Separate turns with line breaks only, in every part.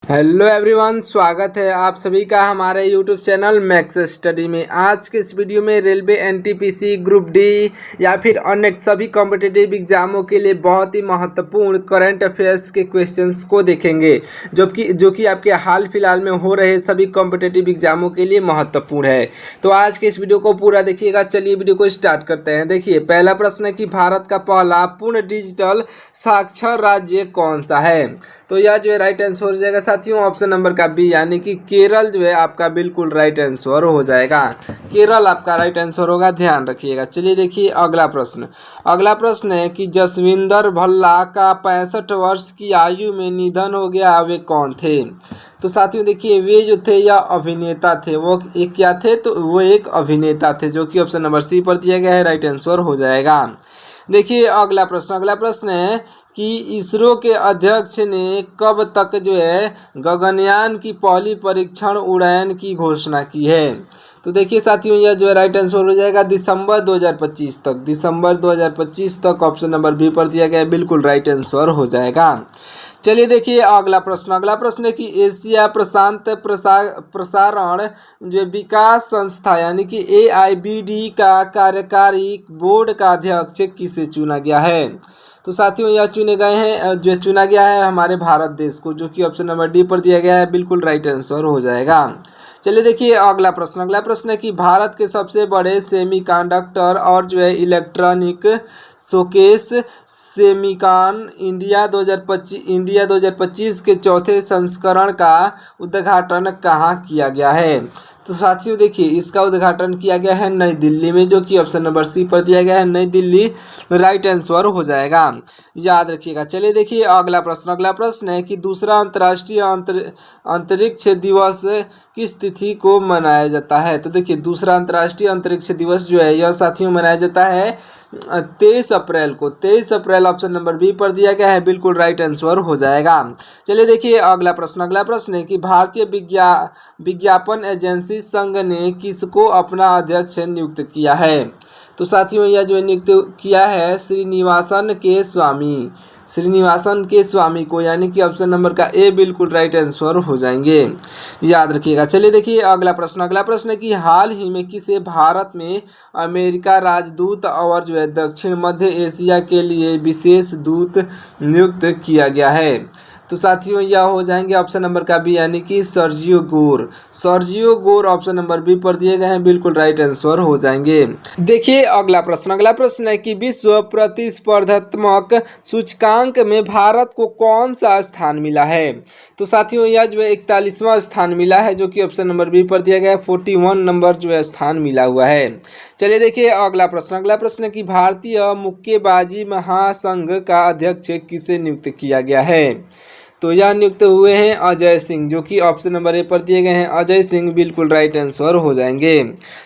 Hello everyone, स्वागत है आप सभी का हमारे यूट्यूब चैनल मैक्स स्टडी में। आज के इस वीडियो में रेलवे एनटीपीसी ग्रुप डी या फिर अन्य सभी कॉम्पिटिटिव एग्जामों के लिए बहुत ही महत्वपूर्ण करंट अफेयर्स के क्वेश्चंस को देखेंगे, जो कि आपके हाल फिलहाल में हो रहे सभी कॉम्पिटिटिव एग्जामों के लिए महत्वपूर्ण है। तो आज के इस वीडियो को पूरा देखिएगा। चलिए वीडियो को स्टार्ट करते हैं। देखिए, पहला प्रश्न है कि भारत का पहला पूर्ण डिजिटल साक्षर राज्य कौन सा है। तो यह जो है राइट आंसर हो जाएगा साथियों ऑप्शन नंबर का बी, यानी कि केरल जो है आपका बिल्कुल राइट आंसर हो जाएगा। केरल आपका राइट आंसर होगा, ध्यान रखिएगा। चलिए देखिए अगला प्रश्न है कि जसविंदर भल्ला का 65 वर्ष की आयु में निधन हो गया, वे कौन थे। तो साथियों देखिए, वे जो थे या अभिनेता थे, वो एक क्या थे, तो वो एक अभिनेता थे, जो कि ऑप्शन नंबर सी पर दिया गया है, राइट आंसर हो जाएगा। देखिए अगला प्रश्न है कि इसरो के अध्यक्ष ने कब तक जो है गगनयान की पहली परीक्षण उड़ान की घोषणा की है। तो देखिए साथियों, यह जो है राइट आंसर हो जाएगा दिसंबर 2025 तक। दिसंबर 2025 तक ऑप्शन नंबर बी पर दिया गया है, बिल्कुल राइट आंसर हो जाएगा। चलिए देखिए अगला प्रश्न है कि एशिया प्रशांत प्रसारण जो विकास संस्था यानी कि AIBD का कार्यकारी बोर्ड का अध्यक्ष किसे चुना गया है। तो साथियों यह चुना गया है हमारे भारत देश को, जो कि ऑप्शन नंबर डी पर दिया गया है, बिल्कुल राइट आंसर हो जाएगा। चलिए देखिए अगला प्रश्न है कि भारत के सबसे बड़े सेमीकंडक्टर और जो है इलेक्ट्रॉनिक शोकेस सेमिकॉन इंडिया 2025 के चौथे संस्करण का उद्घाटन कहाँ किया गया है। तो साथियों देखिए, इसका उद्घाटन किया गया है नई दिल्ली में, जो कि ऑप्शन नंबर सी पर दिया गया है, नई दिल्ली राइट आंसर हो जाएगा, याद रखिएगा। चलिए देखिए अगला प्रश्न है कि दूसरा अंतर्राष्ट्रीय अंतरिक्ष दिवस किस तिथि को मनाया जाता है। तो देखिए, दूसरा अंतर्राष्ट्रीय अंतरिक्ष दिवस जो है यह साथियों मनाया जाता है 23 अप्रैल को। 23 अप्रैल ऑप्शन नंबर बी पर दिया गया है, बिल्कुल राइट आंसर हो जाएगा। चलिए देखिए अगला प्रश्न है कि भारतीय विज्ञापन एजेंसी संघ ने किसको अपना अध्यक्ष नियुक्त किया है। तो साथियों यह जो नियुक्त किया है श्रीनिवासन के स्वामी को, यानी कि ऑप्शन नंबर का ए बिल्कुल राइट आंसर हो जाएंगे, याद रखिएगा। चलिए देखिए अगला प्रश्न है कि हाल ही में किसे भारत में अमेरिका राजदूत और जो है दक्षिण मध्य एशिया के लिए विशेष दूत नियुक्त किया गया है। तो साथियों यह हो जाएंगे ऑप्शन नंबर का बी, यानी कि Sergio Gor option number B पर दिए गए हैं, बिल्कुल राइट आंसर हो जाएंगे। देखिए अगला प्रश्न है कि विश्व प्रतिस्पर्धात्मक सूचकांक में भारत को कौन सा स्थान मिला है। तो साथियों यह जो है 41वां स्थान मिला है, जो कि ऑप्शन नंबर बी पर दिया गया है, 41 नंबर जो है स्थान मिला हुआ है। चलिए देखिए अगला प्रश्न है कि भारतीय मुक्केबाजी महासंघ का अध्यक्ष किसे नियुक्त किया गया है। तो यह नियुक्त हुए हैं अजय सिंह, जो कि ऑप्शन नंबर ए पर दिए गए हैं, अजय सिंह बिल्कुल राइट आंसर हो जाएंगे।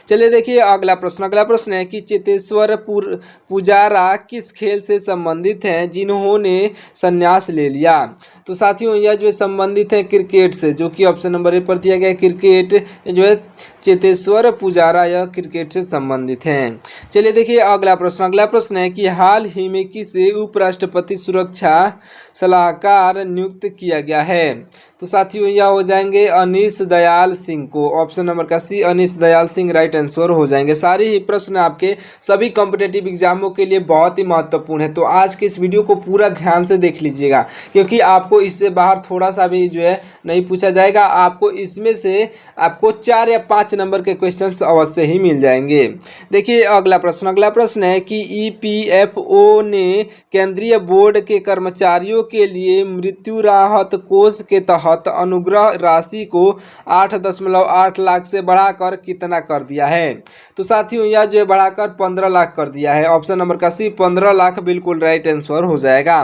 चलिए देखिए अगला प्रश्न है कि चेतेश्वर पुजारा किस खेल से संबंधित हैं जिन्होंने संन्यास ले लिया। तो साथियों यह जो है संबंधित है क्रिकेट से, जो कि ऑप्शन नंबर ए पर दिया गया है, क्रिकेट जो है चेतेश्वर पुजारा यह क्रिकेट से संबंधित हैं। चलिए देखिए अगला प्रश्न है कि हाल ही में किसे उपराष्ट्रपति सुरक्षा सलाहकार नियुक्त किया गया है। तो साथियों यह हो जाएंगे अनीश दयाल सिंह को, ऑप्शन नंबर का सी अनीश दयाल सिंह राइट आंसर हो जाएंगे। सारे ही प्रश्न आपके सभी कॉम्पिटिटिव एग्जामों के लिए बहुत ही महत्वपूर्ण है, तो आज के इस वीडियो को पूरा ध्यान से देख लीजिएगा, क्योंकि आपको इससे बाहर थोड़ा सा भी जो है नहीं पूछा जाएगा। आपको इसमें से आपको 4 या 5 नंबर के क्वेश्चंस अवश्य ही मिल जाएंगे। देखिए अगला प्रश्न है कि EPFO ने केंद्रीय बोर्ड के कर्मचारियों के लिए मृत्यु राहत कोष के तहत अनुग्रह राशि को 8.8 लाख से बढ़ाकर कितना कर दिया है। तो साथियों यह जो है बढ़ाकर 15 लाख कर दिया है, ऑप्शन नंबर का सी 15 लाख बिल्कुल राइट आंसर हो जाएगा।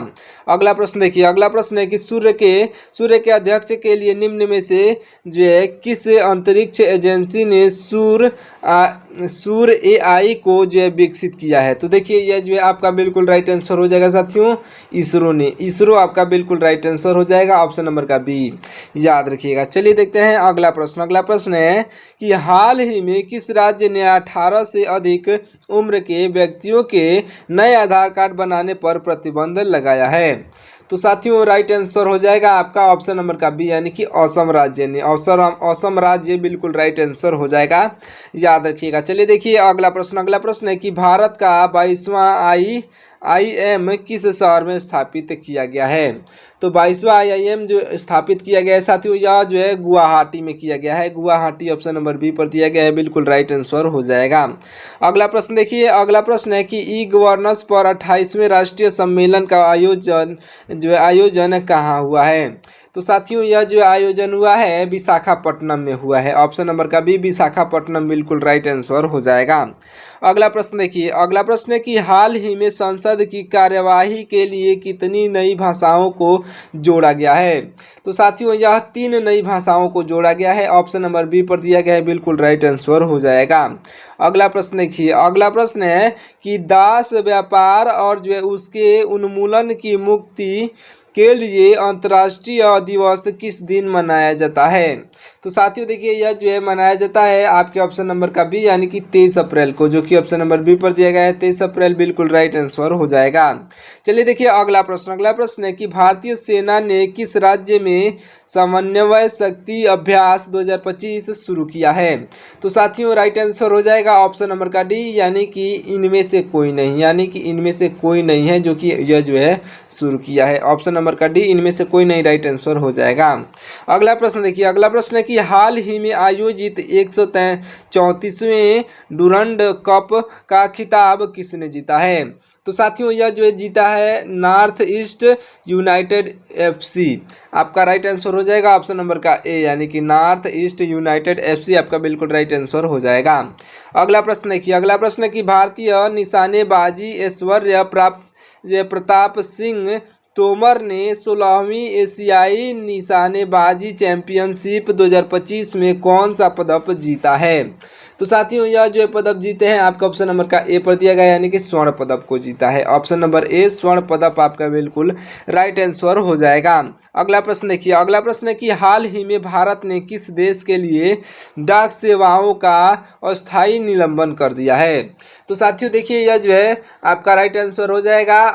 अगला प्रश्न देखिए, अगला प्रश्न है कि सूर्य के अध्यक्ष के लिए निम्न में से जो है किस अंतरिक्ष एजेंसी ने सूर्य AI को जो है विकसित किया है। तो देखिए यह जो है आपका बिल्कुल राइट आंसर हो जाएगा साथियों, इसरो आपका बिल्कुल राइट आंसर हो जाएगा, ऑप्शन नंबर का बी, याद रखिएगा। चलिए देखते हैं अगला प्रश्न है कि हाल ही में किस राज्य ने 18 से अधिक उम्र के व्यक्तियों के नए आधार कार्ड बनाने पर प्रतिबंध लगाया है। तो साथियों राइट आंसर हो जाएगा आपका ऑप्शन नंबर का बी यानी कि असम राज्य ने। असम राज्य बिल्कुल राइट आंसर हो जाएगा, याद रखिएगा। चलिए देखिए अगला प्रश्न है कि भारत का 22वां IIM किस शहर में स्थापित किया गया है। तो 22वां IIM जो स्थापित किया गया है साथियों, यह जो है गुवाहाटी में किया गया है। गुवाहाटी ऑप्शन नंबर बी पर दिया गया है, बिल्कुल राइट आंसर हो जाएगा। अगला प्रश्न देखिए, अगला प्रश्न है कि ई गवर्नेंस पर 28वें राष्ट्रीय सम्मेलन का आयोजन कहाँ हुआ है। तो साथियों यह जो आयोजन हुआ है विशाखापट्टनम में हुआ है। ऑप्शन नंबर का बी विशाखापट्टनम बिल्कुल राइट आंसर हो जाएगा। अगला प्रश्न देखिए, अगला प्रश्न है कि हाल ही में संसद की कार्यवाही के लिए कितनी नई भाषाओं को जोड़ा गया है। तो साथियों यह 3 नई भाषाओं को जोड़ा गया है। ऑप्शन नंबर बी पर दिया गया है, बिल्कुल राइट आंसर हो जाएगा। अगला प्रश्न देखिए, अगला प्रश्न है कि दास व्यापार और जो है उसके उन्मूलन की मुक्ति के लिए अंतर्राष्ट्रीय दिवस किस दिन मनाया जाता है। तो साथियों देखिए यह जो है मनाया जाता है आपके ऑप्शन नंबर का बी यानी कि 23 अप्रैल को, जो कि ऑप्शन नंबर बी पर दिया गया है 23 अप्रैल बिल्कुल राइट आंसर हो जाएगा। चलिए देखिए अगला प्रश्न है कि भारतीय सेना ने किस राज्य में समन्वय शक्ति अभ्यास 2025 शुरू किया है। तो साथियों राइट आंसर हो जाएगा ऑप्शन नंबर का डी यानी कि इनमें से कोई नहीं है जो कि यह जो है शुरू किया है। ऑप्शन नंबर का डी इनमें से कोई नहीं राइट आंसर हो जाएगा। अगला प्रश्न देखिए, अगला प्रश्न है कि हाल ही में आयोजित 134वें डुरंड कप का खिताब किसने जीता है। तो साथियों यह जो है जीता है नॉर्थ ईस्ट यूनाइटेड FC। आपका राइट आंसर हो जाएगा ऑप्शन नंबर का ए यानी कि नॉर्थ ईस्ट यूनाइटेड FC आपका बिल्कुल राइट आंसर हो जाएगा। अगला प्रश्न देखिए, अगला प्रश्न है कि भारतीय निशानेबाजी ऐश्वर्य प्रताप सिंह तोमर ने 16वीं एशियाई निशानेबाजी चैंपियनशिप 2025 में कौन सा पदक जीता है। तो साथियों यह जो है पदक जीते हैं आपका ऑप्शन नंबर का ए पर दिया गया यानी कि स्वर्ण पदक को जीता है। ऑप्शन नंबर ए स्वर्ण पदक आपका बिल्कुल राइट आंसर हो जाएगा। अगला प्रश्न देखिए, अगला प्रश्न है कि हाल ही में भारत ने किस देश के लिए डाक सेवाओं का अस्थायी निलंबन कर दिया है। तो साथियों देखिए यह जो है आपका राइट आंसर हो जाएगा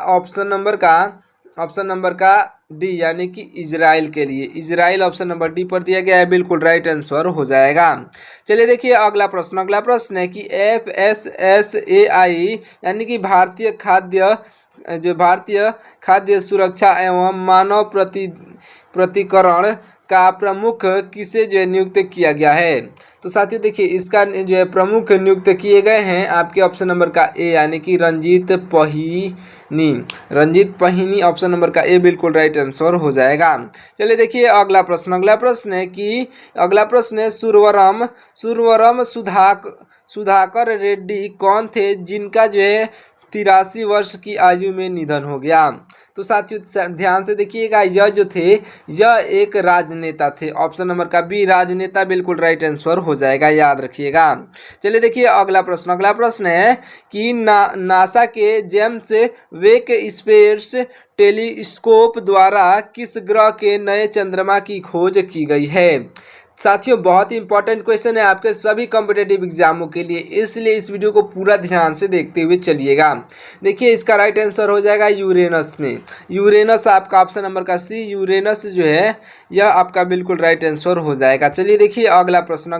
ऑप्शन नंबर का डी यानी कि इजराइल के लिए। इजराइल ऑप्शन नंबर डी पर दिया गया है, बिल्कुल राइट आंसर हो जाएगा। चलिए देखिए अगला प्रश्न है कि FSSAI यानी कि भारतीय खाद्य सुरक्षा एवं मानव प्रतिकरण का प्रमुख किसे जो है नियुक्त किया गया है। तो साथियों देखिए इसका जो है प्रमुख नियुक्त किए गए हैं आपके ऑप्शन नंबर का ए यानी कि रंजीत पहिनी ऑप्शन नंबर का ए बिल्कुल राइट आंसर हो जाएगा। चलिए देखिए अगला प्रश्न है सुरवरम सुधाकर रेड्डी कौन थे जिनका जो है 83 वर्ष की आयु में निधन हो गया। तो साथियों ध्यान से देखिएगा यह जो थे यह एक राजनेता थे। ऑप्शन नंबर का बी राजनेता बिल्कुल राइट आंसर हो जाएगा, याद रखिएगा। चलिए देखिए अगला प्रश्न है कि नासा के जेम्स वेब स्पेस टेलीस्कोप द्वारा किस ग्रह के नए चंद्रमा की खोज की गई है। साथियों बहुत ही इंपॉर्टेंट क्वेश्चन है आपके सभी कॉम्पिटेटिव एग्जामों के लिए, इसलिए इस वीडियो को पूरा ध्यान से देखते हुए चलिएगा। देखिए इसका राइट आंसर हो जाएगा यूरेनस में। यूरेनस आपका ऑप्शन नंबर का सी यूरेनस जो है यह आपका बिल्कुल राइट आंसर हो जाएगा। चलिए देखिए अगला प्रश्न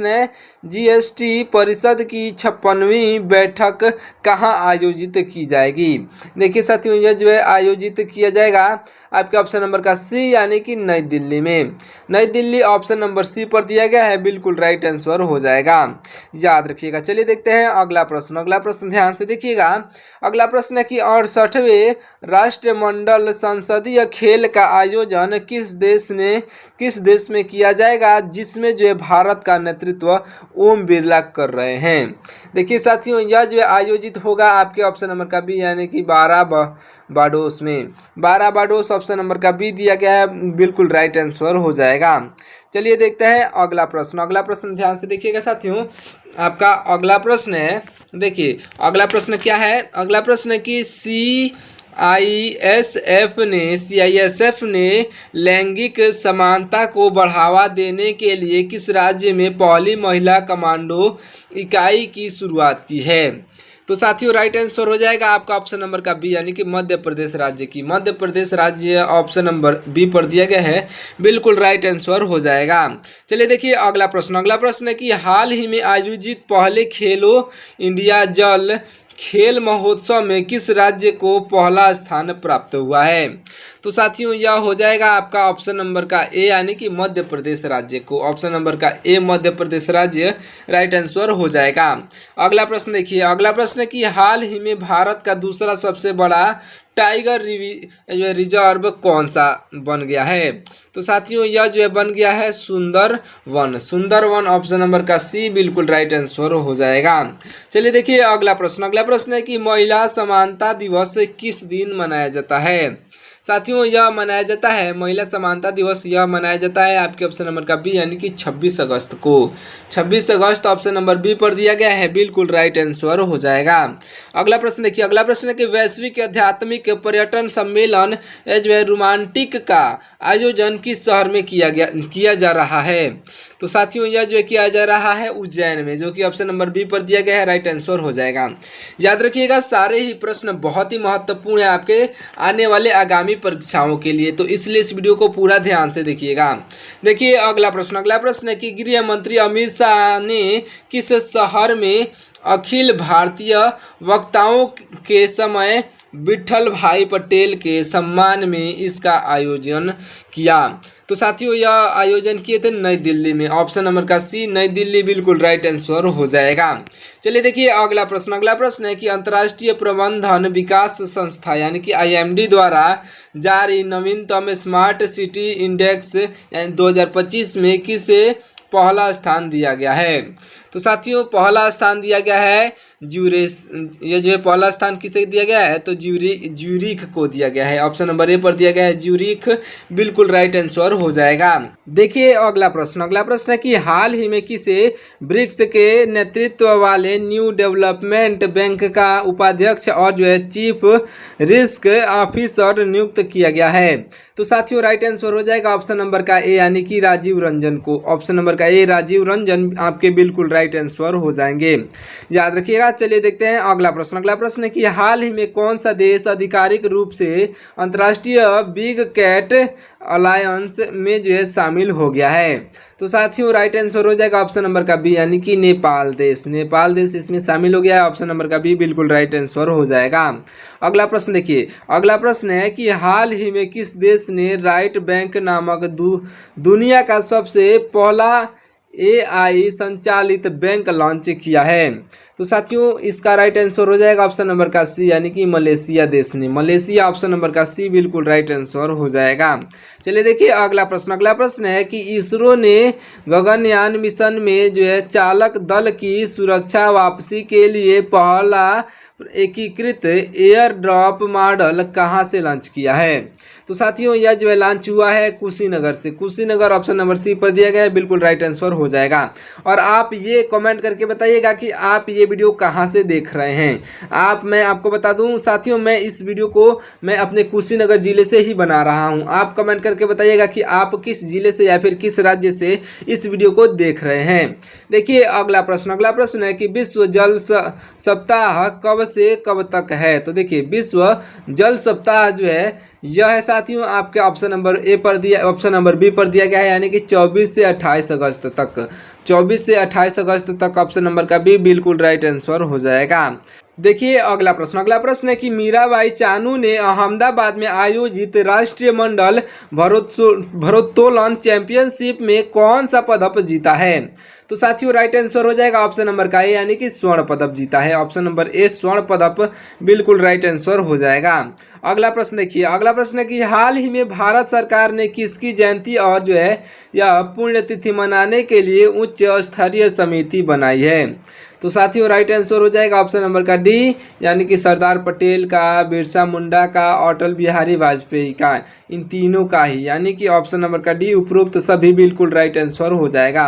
है GST परिषद की 56वीं बैठक कहाँ आयोजित की जाएगी। देखिए साथियों यह जो है आयोजित किया जाएगा आपके ऑप्शन नंबर का सी यानी कि नई दिल्ली में। नई दिल्ली ऑप्शन नंबर सी पर दिया गया है, बिल्कुल राइट आंसर हो जाएगा, याद रखिएगा। चलिए देखते हैं अगला प्रश्न ध्यान से देखिएगा। अगला प्रश्न है कि 68वें राष्ट्रमंडल संसदीय खेल का आयोजन किस देश में किया जाएगा जिसमें जो है भारत का नेतृत्व ओम बिरला कर रहे हैं। देखिए साथियों यह जो है आयोजित होगा आपके ऑप्शन नंबर का बी यानी कि बारबाडोस में। बारबाडोस ऑप्शन नंबर का बी दिया गया है, बिल्कुल राइट आंसर हो जाएगा। चलिए देखते हैं अगला प्रश्न ध्यान से देखिएगा साथियों। आपका अगला प्रश्न है, देखिए अगला प्रश्न क्या है। अगला प्रश्न है कि CISF ने लैंगिक समानता को बढ़ावा देने के लिए किस राज्य में पहली महिला कमांडो इकाई की शुरुआत की है। तो तो साथियों राइट आंसर हो जाएगा आपका ऑप्शन नंबर का बी, यानी कि मध्य प्रदेश राज्य की। मध्य प्रदेश राज्य ऑप्शन नंबर बी पर दिया गया है, बिल्कुल राइट आंसर हो जाएगा। चलिए देखिए अगला प्रश्न। अगला प्रश्न है कि हाल ही में आयोजित पहले खेलो इंडिया जल खेल महोत्सव में किस राज्य को पहला स्थान प्राप्त हुआ है? तो साथियों यह हो जाएगा आपका ऑप्शन नंबर का ए, यानी कि मध्य प्रदेश राज्य को। ऑप्शन नंबर का ए मध्य प्रदेश राज्य राइट आंसर हो जाएगा। अगला प्रश्न देखिए। अगला प्रश्न है कि हाल ही में भारत का दूसरा सबसे बड़ा टाइगर रिजर्व कौन सा बन गया है? तो साथियों यह जो है बन गया है सुंदरवन। सुंदरवन ऑप्शन नंबर का सी बिल्कुल राइट आंसर हो जाएगा। चलिए देखिए अगला प्रश्न। अगला प्रश्न है कि महिला समानता दिवस किस दिन मनाया जाता है? साथियों यह मनाया जाता है, महिला समानता दिवस यह मनाया जाता है आपके ऑप्शन नंबर का बी, यानी कि 26 अगस्त को। 26 अगस्त ऑप्शन नंबर बी पर दिया गया है, बिल्कुल राइट आंसर हो जाएगा। अगला प्रश्न देखिए। अगला प्रश्न है कि वैश्विक आध्यात्मिक पर्यटन सम्मेलन जो है रोमांटिक का आयोजन किस शहर में किया जा रहा है? तो साथियों यह जो है किया जा रहा है उज्जैन में, जो कि ऑप्शन नंबर बी पर दिया गया है, राइट आंसर हो जाएगा। याद रखिएगा सारे ही प्रश्न बहुत ही महत्वपूर्ण है आपके आने वाले आगामी परीक्षाओं के लिए, तो इसलिए इस वीडियो को पूरा ध्यान से देखिएगा। देखिए अगला प्रश्न। अगला प्रश्न है कि गृह मंत्री अमित शाह ने किस शहर में अखिल भारतीय वक्ताओं के समय विट्ठल भाई पटेल के सम्मान में इसका आयोजन किया? तो साथियों यह आयोजन किए थे नई दिल्ली में। ऑप्शन नंबर का सी नई दिल्ली बिल्कुल राइट आंसर हो जाएगा। चलिए देखिए अगला प्रश्न। अगला प्रश्न है कि अंतर्राष्ट्रीय प्रबंधन विकास संस्था यानी कि IMD द्वारा जारी नवीनतम स्मार्ट सिटी इंडेक्स यानी 2025 में किसे पहला स्थान दिया गया है? तो साथियों पहला स्थान दिया गया है ये जो है पहला स्थान किसे दिया गया है? तो ज्यूरिख को दिया गया है। ऑप्शन नंबर ए पर दिया गया है ज्यूरिख, बिल्कुल राइट आंसर हो जाएगा। देखिए अगला प्रश्न। अगला प्रश्न है कि हाल ही में किसे ब्रिक्स के नेतृत्व वाले न्यू डेवलपमेंट बैंक का उपाध्यक्ष और जो है चीफ रिस्क ऑफिसर नियुक्त किया गया है? तो साथियों राइट आंसर हो जाएगा ऑप्शन नंबर का ए, यानी कि राजीव रंजन को। ऑप्शन नंबर का ए राजीव रंजन आपके बिल्कुल राइट आंसर हो जाएंगे, याद रखिएगा। चलिए देखते हैं अगला प्रश्न। अगला प्रश्न है कि हाल ही में कौन सा देश आधिकारिक रूप से अंतर्राष्ट्रीय बिग कैट अलायंस में जो है शामिल हो गया है? तो साथियों राइट आंसर हो जाएगा ऑप्शन नंबर का बी, यानी कि नेपाल देश। नेपाल देश इसमें शामिल हो गया है, ऑप्शन नंबर का बी बिल्कुल राइट आंसर हो जाएगा। अगला प्रश्न देखिए। अगला प्रश्न है कि हाल ही में किस देश ने राइट बैंक नामक दुनिया का सबसे पहला AI संचालित बैंक लॉन्च किया है? तो साथियों इसका राइट आंसर हो जाएगा ऑप्शन नंबर का सी, यानी कि मलेशिया देश ने। मलेशिया ऑप्शन नंबर का सी बिल्कुल राइट आंसर हो जाएगा। चलिए देखिए अगला प्रश्न। अगला प्रश्न है कि इसरो ने गगनयान मिशन में जो है चालक दल की सुरक्षा वापसी के लिए पहला एकीकृत एयर ड्रॉप मॉडल कहां से लॉन्च किया है? तो साथियों यह जो है लॉन्च हुआ है कुशीनगर से। कुशीनगर ऑप्शन नंबर सी पर दिया गया है, बिल्कुल राइट आंसर हो जाएगा। और आप ये कमेंट करके बताइएगा कि आप ये वीडियो कहाँ से देख रहे हैं। मैं आपको बता दूं साथियों, मैं इस वीडियो को मैं अपने कुशीनगर जिले से ही बना रहा हूं। आप कमेंट करके बताइएगा कि आप किस जिले से या फिर किस राज्य से इस वीडियो को देख रहे हैं। देखिए अगला प्रश्न। अगला प्रश्न है कि विश्व जल सप्ताह कब से कब तक है? तो देखिए विश्व जल सप्ताह जो है यह है साथियों आपके ऑप्शन नंबर ए पर दिया, ऑप्शन नंबर बी पर दिया गया है, यानी कि 24 से 28 अगस्त तक। 24 से 28 अगस्त तक ऑप्शन नंबर का बी बिल्कुल राइट आंसर हो जाएगा। देखिए अगला प्रश्न। अगला प्रश्न है कि मीराबाई चानू ने अहमदाबाद में आयोजित राष्ट्रीय मंडल भारोत्तोलन चैंपियनशिप में कौन सा पदक जीता है? तो साथियों राइट आंसर हो जाएगा ऑप्शन नंबर का ए, यानी कि स्वर्ण पदक जीता है। ऑप्शन नंबर ए स्वर्ण पदक बिल्कुल राइट आंसर हो जाएगा। अगला प्रश्न देखिए। अगला प्रश्न है कि हाल ही में भारत सरकार ने किसकी जयंती और जो है यह पुण्यतिथि मनाने के लिए उच्च स्तरीय समिति बनाई है? तो साथियों राइट आंसर हो जाएगा ऑप्शन नंबर का डी, यानी कि सरदार पटेल का, बिरसा मुंडा का, अटल बिहारी वाजपेयी का, इन तीनों का ही, यानी कि ऑप्शन नंबर का डी उपरोक्त सभी बिल्कुल राइट आंसर हो जाएगा।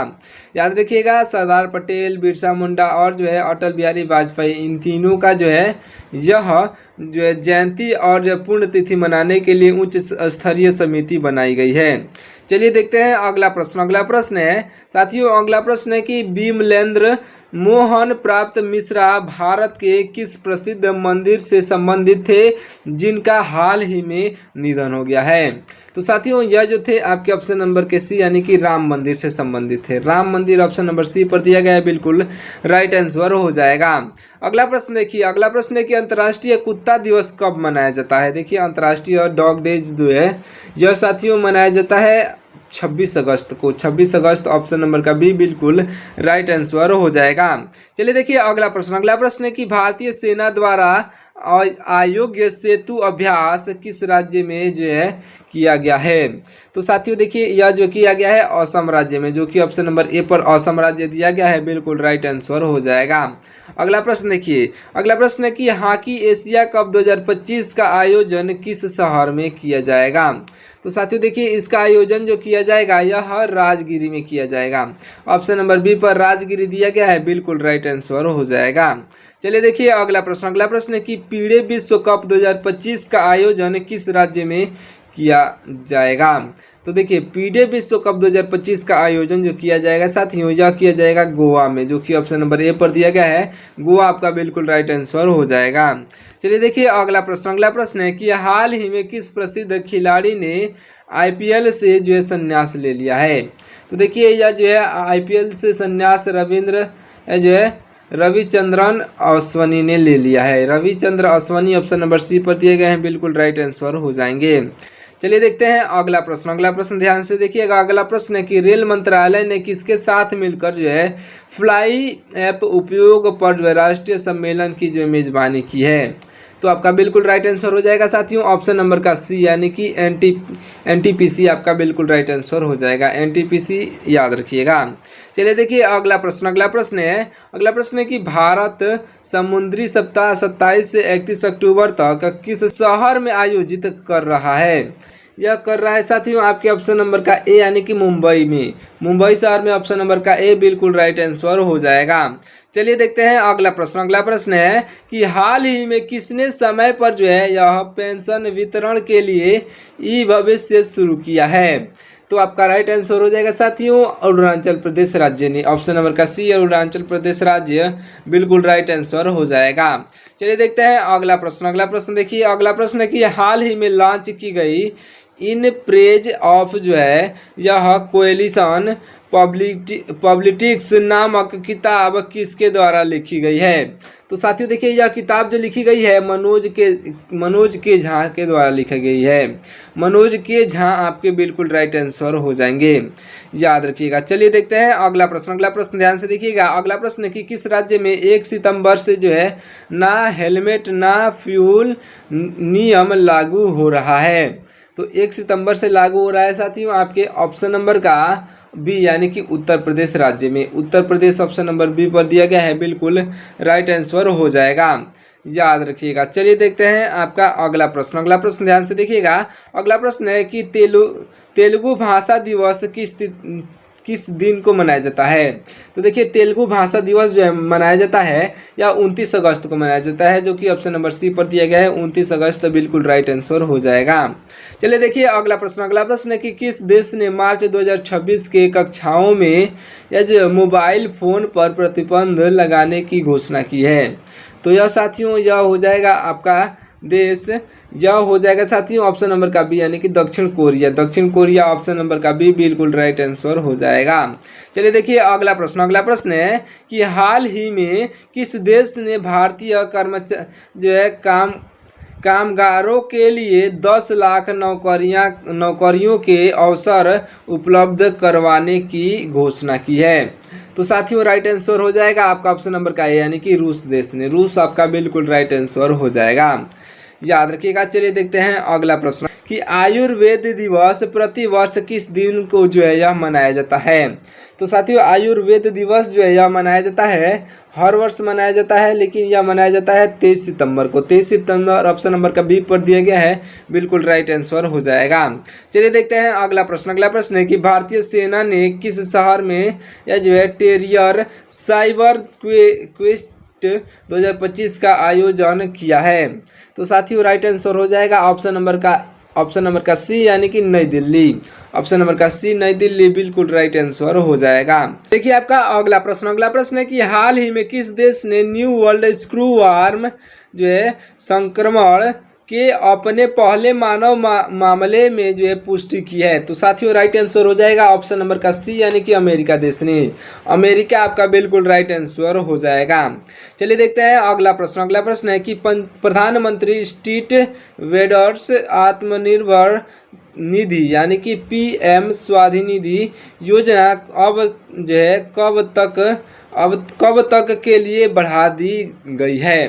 याद रखिएगा सरदार पटेल, बिरसा मुंडा और जो है अटल बिहारी वाजपेयी, इन तीनों का जो है यह जो है जयंती और पुण्यतिथि मनाने के लिए उच्च स्तरीय समिति बनाई गई है। चलिए देखते हैं अगला प्रश्न। अगला प्रश्न है साथियों, अगला प्रश्न है कि मोहन प्राप्त मिश्रा भारत के किस प्रसिद्ध मंदिर से संबंधित थे जिनका हाल ही में निधन हो गया है? तो साथियों यह जो थे आपके ऑप्शन नंबर के सी यानी कि राम मंदिर से संबंधित थे। राम मंदिर ऑप्शन नंबर सी पर दिया गया है, बिल्कुल राइट आंसर हो जाएगा। अगला प्रश्न देखिए, अगला प्रश्न है कि अंतर्राष्ट्रीय कुत्ता दिवस कब मनाया जाता है? देखिए अंतर्राष्ट्रीय डॉग डेज जो है यह साथियों मनाया जाता है 26 अगस्त को। 26 अगस्त ऑप्शन नंबर का बी बिल्कुल राइट आंसर हो जाएगा। चलिए देखिए अगला प्रश्न, अगला प्रश्न है कि भारतीय सेना द्वारा अयोग्य सेतु अभ्यास किस राज्य में जो है किया गया है? तो साथियों देखिए यह जो किया गया है असम राज्य में, जो कि ऑप्शन नंबर ए पर असम राज्य दिया गया है, बिल्कुल राइट आंसर हो जाएगा। अगला प्रश्न देखिए, अगला प्रश्न है कि हॉकी एशिया कप 2025 का आयोजन किस शहर में किया जाएगा? तो साथियों देखिए इसका आयोजन जो किया जाएगा यह राजगिरी में किया जाएगा। ऑप्शन नंबर बी पर राजगिरी दिया गया है, बिल्कुल राइट आंसर हो जाएगा। चलिए देखिए अगला प्रश्न, अगला प्रश्न है कि पीड़े विश्व कप 2025 का आयोजन किस राज्य में किया जाएगा? तो देखिए पीडे विश्व कप 2025 का आयोजन जो किया जाएगा साथियों यह किया जाएगा गोवा में, जो कि ऑप्शन नंबर ए पर दिया गया है। गोवा आपका बिल्कुल राइट आंसर हो जाएगा। चलिए देखिए अगला प्रश्न, अगला प्रश्न है कि हाल ही में किस प्रसिद्ध खिलाड़ी ने आईपीएल से जो है संन्यास ले लिया है? तो देखिए यह जो है आईपीएल से संन्यास रविचंद्रन अश्विनी ने ले लिया है। Ravichandra Ashwini option number C पर दिए गए हैं, बिल्कुल राइट आंसर हो जाएंगे। चलिए देखते हैं अगला प्रश्न, अगला प्रश्न ध्यान से देखिएगा। अगला प्रश्न है कि रेल मंत्रालय ने किसके साथ मिलकर जो है फ्लाई ऐप उपयोग पर जो है राष्ट्रीय सम्मेलन की जो मेजबानी की है? तो आपका बिल्कुल राइट आंसर हो जाएगा साथियों ऑप्शन नंबर का सी यानी कि एनटीपीसी आपका बिल्कुल राइट आंसर हो जाएगा। एनटीपीसी याद रखिएगा। चलिए देखिए अगला प्रश्न, अगला प्रश्न है, अगला प्रश्न है कि भारत समुद्री सप्ताह 27 से 31 अक्टूबर तक किस शहर में आयोजित कर रहा है? यह कर रहा है साथियों आपके ऑप्शन नंबर का ए यानी कि मुंबई में, मुंबई शहर में ऑप्शन नंबर का ए बिल्कुल राइट आंसर हो जाएगा। चलिए देखते हैं अगला प्रश्न, अगला प्रश्न है कि हाल ही में किसने समय पर जो है यह पेंशन वितरण के लिए ई भविष्य शुरू किया है? तो आपका राइट आंसर हो जाएगा साथियों अरुणाचल प्रदेश राज्य ने, ऑप्शन नंबर का सी अरुणाचल प्रदेश राज्य बिल्कुल राइट आंसर हो जाएगा। चलिए देखते हैं अगला प्रश्न, अगला प्रश्न देखिए, अगला प्रश्न है कि हाल ही में लॉन्च की गई इन प्रेज ऑफ जो है यह कोएलिशन पॉलिटिक्स नामक किताब किसके द्वारा लिखी गई है? तो साथियों देखिए यह किताब जो लिखी गई है मनोज के झा के द्वारा लिखी गई है। मनोज के झा आपके बिल्कुल राइट आंसर हो जाएंगे, याद रखिएगा। चलिए देखते हैं अगला प्रश्न, अगला प्रश्न ध्यान से देखिएगा। अगला प्रश्न कि किस राज्य में 1 सितंबर से जो है ना हेलमेट ना फ्यूल नियम लागू हो रहा है? तो 1 सितंबर से लागू हो रहा है साथियों आपके ऑप्शन नंबर का बी यानी कि उत्तर प्रदेश राज्य में, Uttar Pradesh option number B पर दिया गया है, बिल्कुल राइट आंसर हो जाएगा, याद रखिएगा। चलिए देखते हैं आपका अगला प्रश्न, अगला प्रश्न ध्यान से देखिएगा। अगला प्रश्न है कि तेलुगु भाषा दिवस किस दिन को मनाया जाता है? तो देखिए तेलुगु भाषा दिवस जो है मनाया जाता है या 29 अगस्त को मनाया जाता है, जो कि ऑप्शन नंबर सी पर दिया गया है 29 अगस्त बिल्कुल राइट आंसर हो जाएगा। चलिए देखिए अगला प्रश्न, अगला प्रश्न है कि किस देश ने मार्च 2026 के कक्षाओं में या जो मोबाइल फ़ोन पर प्रतिबंध लगाने की घोषणा की है? तो यह साथियों यह हो जाएगा आपका देश, यह हो जाएगा साथियों ऑप्शन नंबर का बी यानी कि दक्षिण कोरिया, दक्षिण कोरिया ऑप्शन नंबर का बी बिल्कुल राइट आंसर हो जाएगा। चलिए देखिए अगला प्रश्न, अगला प्रश्न है कि हाल ही में किस देश ने भारतीय कामगारों के लिए 10 लाख नौकरियों के अवसर उपलब्ध करवाने की घोषणा की है? तो साथियों राइट आंसर हो जाएगा आपका ऑप्शन नंबर का ए यानी कि रूस देश ने, रूस आपका बिल्कुल राइट आंसर हो जाएगा, याद रखिएगा। चलिए देखते हैं अगला प्रश्न कि आयुर्वेद दिवस प्रति वर्ष किस दिन को जो है यह मनाया जाता है? तो साथियों आयुर्वेद दिवस जो है यह मनाया जाता है, हर वर्ष मनाया जाता है, लेकिन यह मनाया जाता है 23 सितंबर को, 23 सितंबर ऑप्शन नंबर का बी पर दिया गया है, बिल्कुल राइट आंसर हो जाएगा। चलिए देखते हैं अगला प्रश्न, अगला प्रश्न है कि भारतीय सेना ने किस शहर में यह जो है टेरियर साइबर क्वेस्ट 2025 का आयोजन किया है? तो साथियों राइट आंसर हो जाएगा ऑप्शन नंबर का ऑप्शन नंबर का सी यानी कि नई दिल्ली। ऑप्शन नंबर का सी नई दिल्ली बिल्कुल राइट आंसर हो जाएगा। देखिए आपका अगला प्रश्न है कि हाल ही में किस देश ने न्यू वर्ल्ड स्क्रू वार्म जो है संक्रमण के अपने पहले मानव मामले में जो है पुष्टि की है। तो साथियों राइट आंसर हो जाएगा ऑप्शन नंबर का सी यानी कि अमेरिका देश ने। अमेरिका आपका बिल्कुल राइट आंसर हो जाएगा। चलिए देखते हैं अगला प्रश्न है कि प्रधानमंत्री स्ट्रीट वेंडर्स आत्मनिर्भर निधि यानी कि पीएम स्वानिधि योजना अब जो है कब तक के लिए बढ़ा दी गई है।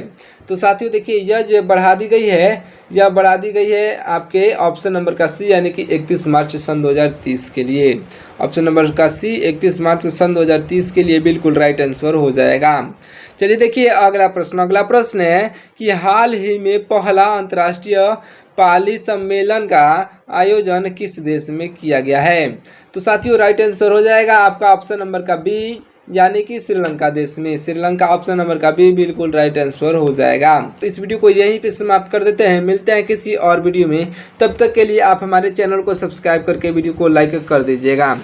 तो साथियों देखिए यह जो बढ़ा दी गई है आपके ऑप्शन नंबर का सी यानी कि 31 मार्च सन 2030 के लिए। ऑप्शन नंबर का सी 31 मार्च सन 2030 के लिए बिल्कुल राइट आंसर हो जाएगा। चलिए देखिए अगला प्रश्न है कि हाल ही में पहला अंतर्राष्ट्रीय पाली सम्मेलन का आयोजन किस देश में किया गया है। तो साथियों राइट आंसर हो जाएगा आपका ऑप्शन नंबर का बी यानी कि श्रीलंका देश में। श्रीलंका ऑप्शन नंबर का बी बिल्कुल राइट आंसर हो जाएगा। तो इस वीडियो को यहीं पे समाप्त कर देते हैं, मिलते हैं किसी और वीडियो में। तब तक के लिए आप हमारे चैनल को सब्सक्राइब करके वीडियो को लाइक कर दीजिएगा।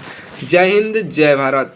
जय हिंद जय भारत।